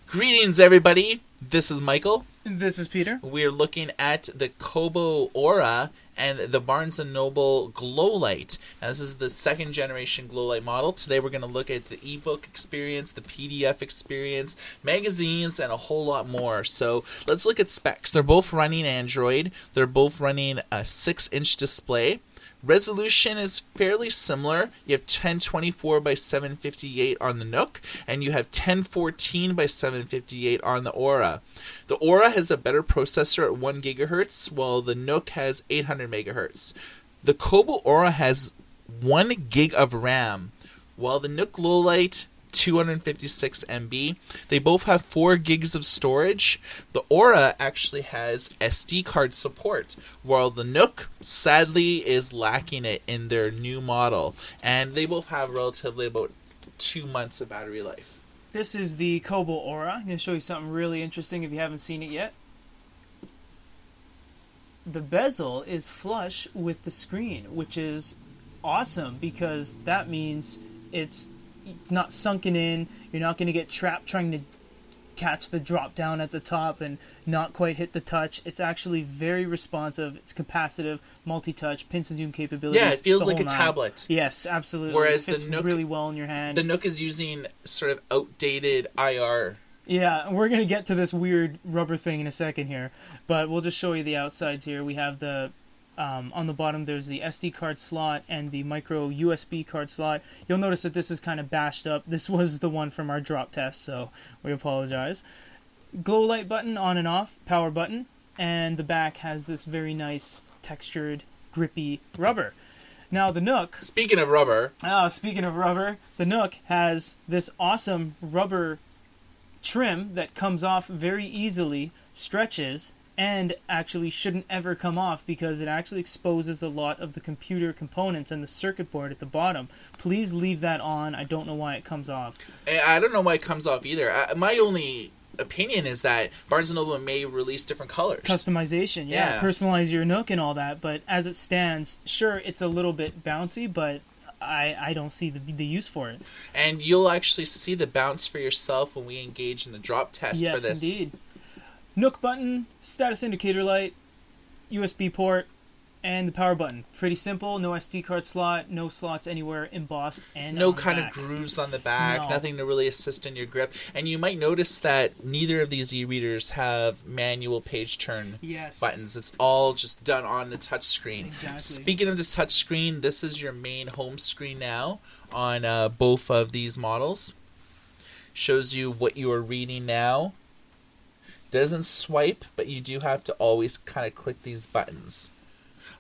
Greetings, everybody. This is Michael. This is Peter. We're looking at the Kobo Aura and the Barnes & Noble Glowlight. Now, this is the second generation Glowlight model. Today we're going to look at the ebook experience, the PDF experience, magazines, and a whole lot more. So let's look at specs. They're both running Android. They're both running a 6-inch display. Resolution is fairly similar. You have 1024 by 758 on the Nook, and you have 1014 by 758 on the Aura. The Aura has a better processor at 1 gigahertz, while the Nook has 800 megahertz. The Kobo Aura has 1 gig of RAM, while the Nook Glowlight 256 MB. They both have 4 gigs of storage. The Aura actually has SD card support, while the Nook sadly is lacking it in their new model. And they both have relatively about 2 months of battery life. This is the Kobo Aura. I'm going to show you something really interesting if you haven't seen it yet. The bezel is flush with the screen, which is awesome because that means it's not sunken in. You're not going to get trapped trying to catch the drop down at the top and not quite hit the touch. It's actually very responsive. It's capacitive, multi-touch, pinch and zoom capabilities. Yeah, it feels like a tablet. Yes, absolutely. Whereas it fits the Nook really well in your hand. The Nook is using sort of outdated IR. Yeah, we're going to get to this weird rubber thing in a second here, but we'll just show you the outsides here. We have the on the bottom there's the SD card slot and the micro USB card slot. You'll notice that this is kind of bashed up. This was the one from our drop test, so we apologize. Glow light button on and off, power button, and the back has this very nice textured, grippy rubber. Now the Nook... Speaking of rubber, the Nook has this awesome rubber trim that comes off very easily, stretches, and actually shouldn't ever come off because it actually exposes a lot of the computer components and the circuit board at the bottom. Please leave that on. I don't know why it comes off. I don't know why it comes off either. My only opinion is that Barnes & Noble may release different colors. Customization, yeah. Personalize your Nook and all that, but as it stands, sure, it's a little bit bouncy, but I don't see the use for it. And you'll actually see the bounce for yourself when we engage in the drop test for this. Yes, indeed. Nook button, status indicator light, USB port, and the power button. Pretty simple. No SD card slot, no slots anywhere embossed, and no kind of grooves on the back. No. Nothing to really assist in your grip. And you might notice that neither of these e-readers have manual page turn buttons. It's all just done on the touch screen. Exactly. Speaking of the touch screen, this is your main home screen now on both of these models. Shows you what you are reading now. Doesn't swipe, but you do have to always kind of click these buttons.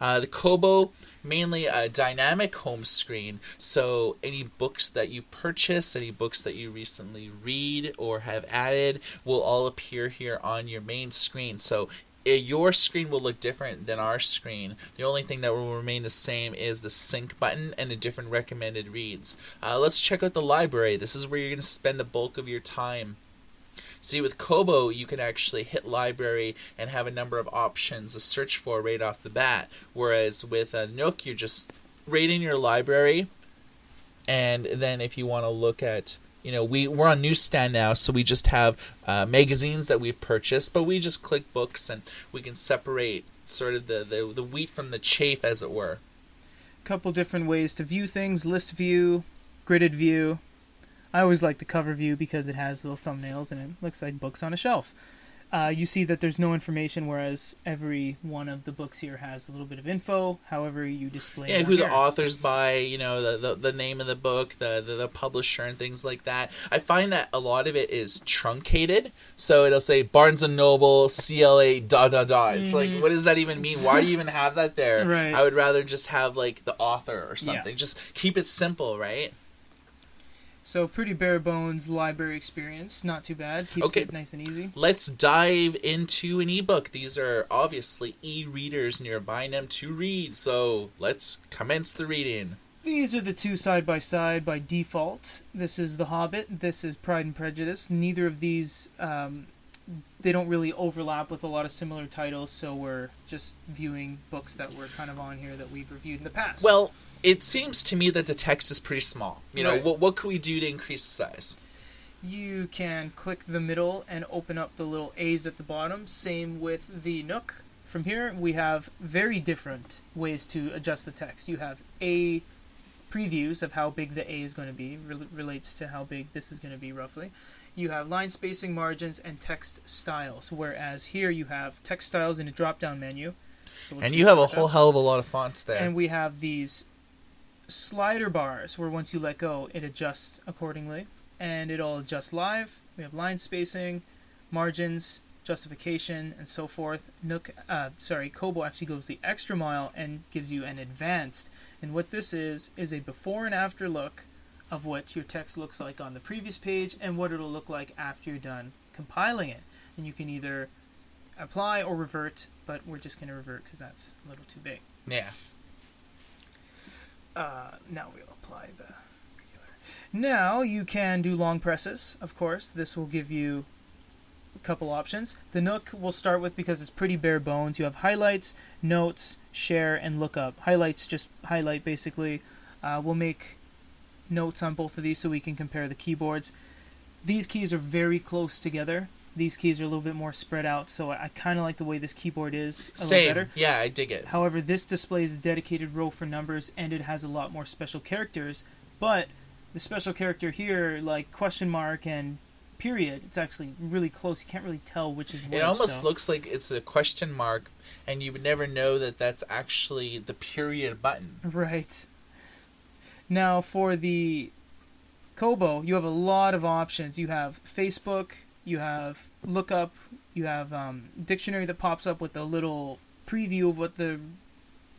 The Kobo, mainly a dynamic home screen, so any books that you purchase, any books that you recently read or have added will all appear here on your main screen. So your screen will look different than our screen. The only thing that will remain the same is the sync button and the different recommended reads. Let's check out the library. This is where you're going to spend the bulk of your time. See, with Kobo, you can actually hit library and have a number of options to search for right off the bat. Whereas with Nook, you're just right in your library. And then if you want to look at, we're on newsstand now, so we just have magazines that we've purchased. But we just click books and we can separate sort of the wheat from the chaff, as it were. A couple different ways to view things. List view, gridded view. I always like the cover view because it has little thumbnails and it looks like books on a shelf. You see that there's no information, whereas every one of the books here has a little bit of info. However, you display it who here. The author's by, the name of the book, the publisher, and things like that. I find that a lot of it is truncated, so it'll say Barnes & Noble, CLA, ... It's like, what does that even mean? Why do you even have that there? Right. I would rather just have, like, the author or something. Yeah. Just keep it simple, right? So pretty bare bones library experience. Not too bad. Keeps it nice and easy. Let's dive into an ebook. These are obviously e-readers and you're buying them to read. So let's commence the reading. These are the two side by side by default. This is The Hobbit. This is Pride and Prejudice. Neither of these they don't really overlap with a lot of similar titles, so we're just viewing books that were kind of on here that we've reviewed in the past. Well, it seems to me that the text is pretty small. You know, Right. what could we do to increase the size? You can click the middle and open up the little A's at the bottom. Same with the Nook. From here, we have very different ways to adjust the text. You have A previews of how big the A is going to be, relates to how big this is going to be roughly. You have line spacing, margins, and text styles, whereas here you have text styles in a drop-down menu. So And you have a whole hell of a lot of fonts there. And we have these slider bars where once you let go, it adjusts accordingly. And it'll adjust live. We have line spacing, margins, justification, and so forth. Kobo actually goes the extra mile and gives you an advanced. And what this is a before and after look of what your text looks like on the previous page and what it'll look like after you're done compiling it. And you can either apply or revert, but we're just going to revert because that's a little too big. Yeah. Now we'll apply the regular. Now you can do long presses, of course. This will give you a couple options. The Nook we'll start with because it's pretty bare bones. You have highlights, notes, share, and lookup. Highlights just highlight basically. We'll make notes on both of these so we can compare the keyboards. These keys are very close together. These keys are a little bit more spread out, so I kind of like the way this keyboard is a little better. Yeah, I dig it. However, this displays a dedicated row for numbers, and it has a lot more special characters. But the special character here, like question mark and period, it's actually really close. You can't really tell which is which. It almost looks like it's a question mark, and you would never know that that's actually the period button. Right. Now, for the Kobo, you have a lot of options. You have Facebook, you have lookup, you have dictionary that pops up with a little preview of what the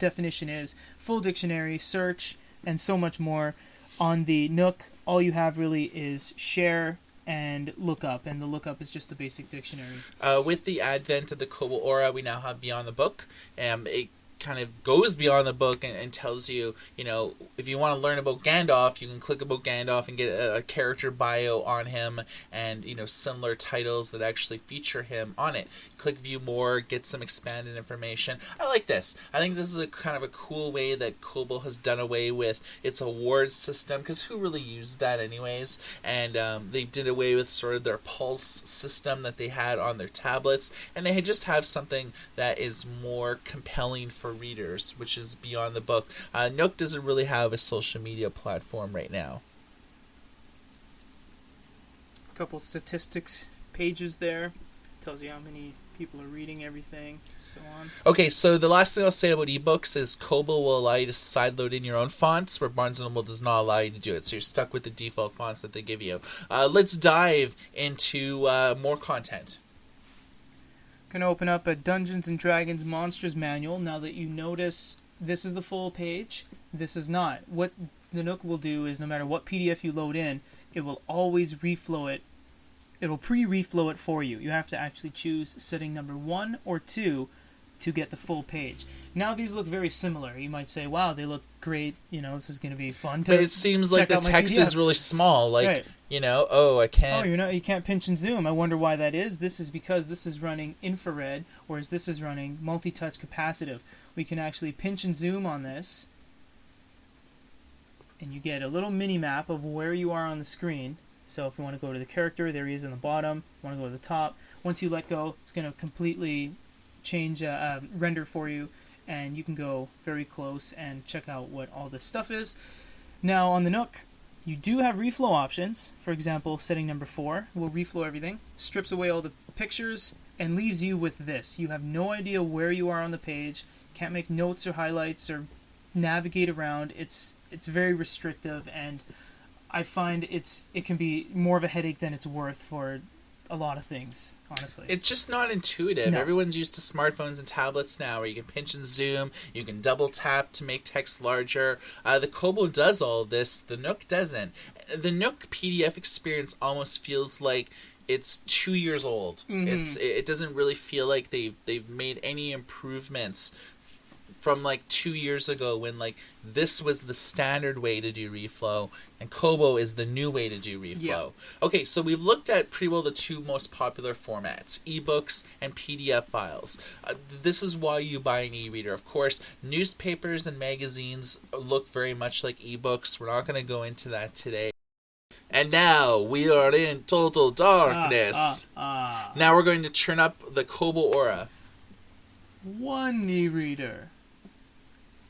definition is, full dictionary, search, and so much more. On the Nook, all you have really is share and lookup, and the lookup is just the basic dictionary. With the advent of the Kobo Aura, we now have Beyond the Book. It kind of goes beyond the book and tells you, you know, if you want to learn about Gandalf, you can click about Gandalf and get a character bio on him and, you know, similar titles that actually feature him on it. Click view more, get some expanded information. I like this. I think this is a kind of a cool way that Kobo has done away with its awards system, because who really used that anyways? And they did away with sort of their pulse system that they had on their tablets, and they just have something that is more compelling for readers, which is Beyond the Book. Nook doesn't really have a social media platform right now. A couple statistics pages there. Tells you how many people are reading everything, so on. Okay, so the last thing I'll say about ebooks is Kobo will allow you to sideload in your own fonts, where Barnes & Noble does not allow you to do it, so you're stuck with the default fonts that they give you. Let's dive into more content. Going to open up a Dungeons & Dragons Monsters Manual. Now that you notice, this is the full page, this is not. What the Nook will do is no matter what PDF you load in, it will always reflow it. It'll pre-reflow it for you. You have to actually choose setting number 1 or 2 to get the full page. Now these look very similar. You might say, wow, they look great. You know, this is going to be fun to But it seems like the text is really small. Like, right. You know, I can't... you can't pinch and zoom. I wonder why that is. This is because this is running infrared, whereas this is running multi-touch capacitive. We can actually pinch and zoom on this, and you get a little mini-map of where you are on the screen. So if you want to go to the character, there he is in the bottom. Want to go to the top. Once you let go, it's going to completely change render for you, and you can go very close and check out what all this stuff is. Now on the Nook, you do have reflow options. For example, setting number 4 will reflow everything, strips away all the pictures, and leaves you with this. You have no idea where you are on the page, can't make notes or highlights or navigate around. It's very restrictive, and I find it can be more of a headache than it's worth for a lot of things, honestly. It's just not intuitive. No. Everyone's used to smartphones and tablets now, where you can pinch and zoom, you can double tap to make text larger. The Kobo does all of this. The Nook doesn't. The Nook PDF experience almost feels like it's 2 years old. Mm-hmm. It doesn't really feel like they've made any improvements from like 2 years ago when like this was the standard way to do reflow and Kobo is the new way to do reflow. Yeah. Okay, so we've looked at pretty well the two most popular formats, ebooks and PDF files. This is why you buy an e-reader. Of course, newspapers and magazines look very much like ebooks. We're not going to go into that today. And now we are in total darkness. Now we're going to turn up the Kobo Aura. 1 e-reader.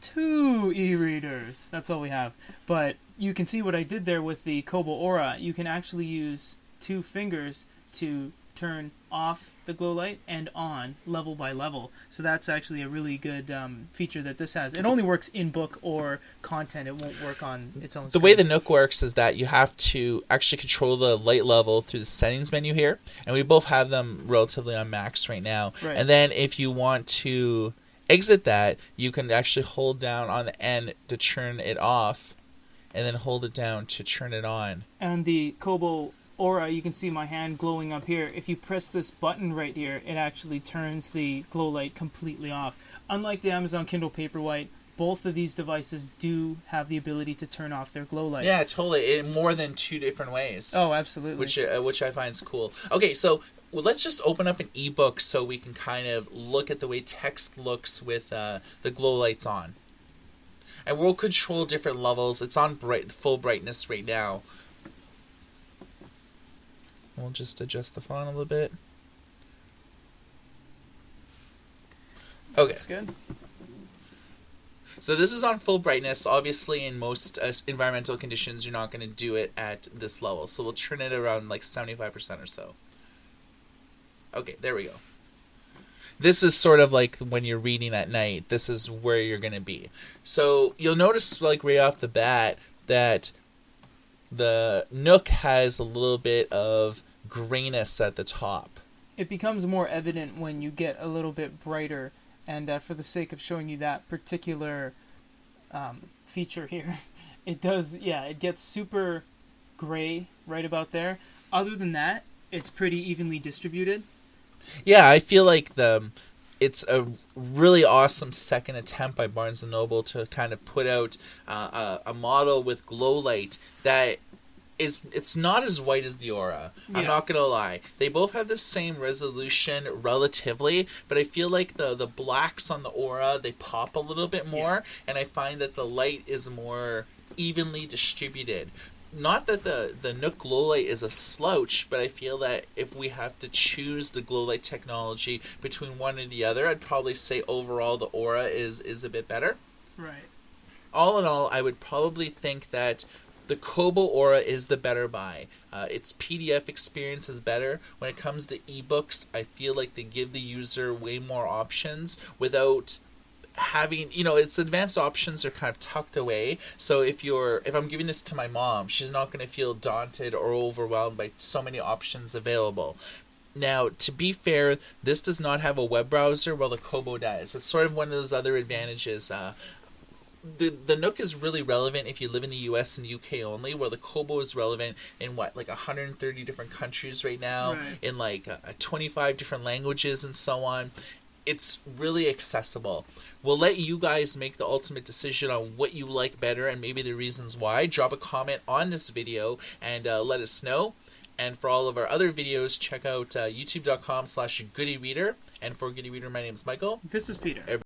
2 e-readers. That's all we have. But you can see what I did there with the Kobo Aura. You can actually use 2 fingers to turn off the glow light and on level by level. So that's actually a really good feature that this has. It only works in book or content. It won't work on its own screen. The way the Nook works is that you have to actually control the light level through the settings menu here. And we both have them relatively on max right now. Right. And then if you want to exit that, you can actually hold down on the end to turn it off and then hold it down to turn it on. And the Kobo Aura, you can see my hand glowing up here. If you press this button right here, it actually turns the glow light completely off. Unlike the Amazon Kindle Paperwhite, both of these devices do have the ability to turn off their glow light. Yeah, totally. In more than 2 different ways. Oh, absolutely. Which I find is cool. Okay, so let's just open up an ebook so we can kind of look at the way text looks with the glow lights on. And we'll control different levels. It's on full brightness right now. We'll just adjust the font a little bit. Okay. That's good. So this is on full brightness. Obviously, in most environmental conditions, you're not going to do it at this level. So we'll turn it around like 75% or so. Okay, there we go. This is sort of like when you're reading at night. This is where you're going to be. So you'll notice like right off the bat that the Nook has a little bit of grayness at the top. It becomes more evident when you get a little bit brighter, and for the sake of showing you that particular feature here, it does, it gets super gray right about there. Other than that, it's pretty evenly distributed. Yeah, I feel like it's a really awesome second attempt by Barnes & Noble to kind of put out a model with glow light that it's not as white as the Aura. Yeah. I'm not going to lie. They both have the same resolution relatively, but I feel like the blacks on the Aura, they pop a little bit more, and I find that the light is more evenly distributed. Not that the Nook Glowlight is a slouch, but I feel that if we have to choose the Glowlight technology between one or the other, I'd probably say overall the Aura is a bit better. Right. All in all, I would probably think that the Kobo Aura is the better buy. Its PDF experience is better. When it comes to ebooks, I feel like they give the user way more options without having, its advanced options are kind of tucked away. So if I'm giving this to my mom, she's not going to feel daunted or overwhelmed by so many options available. Now, to be fair, this does not have a web browser, while the Kobo does. It's sort of one of those other advantages. The Nook is really relevant if you live in the US and UK only, while the Kobo is relevant in like 130 different countries right now, right, in like 25 different languages and so on. It's really accessible. We'll let you guys make the ultimate decision on what you like better and maybe the reasons why. Drop a comment on this video and let us know. And for all of our other videos, check out youtube.com/GoodyReader. And for Goody Reader, my name is Michael. This is Peter.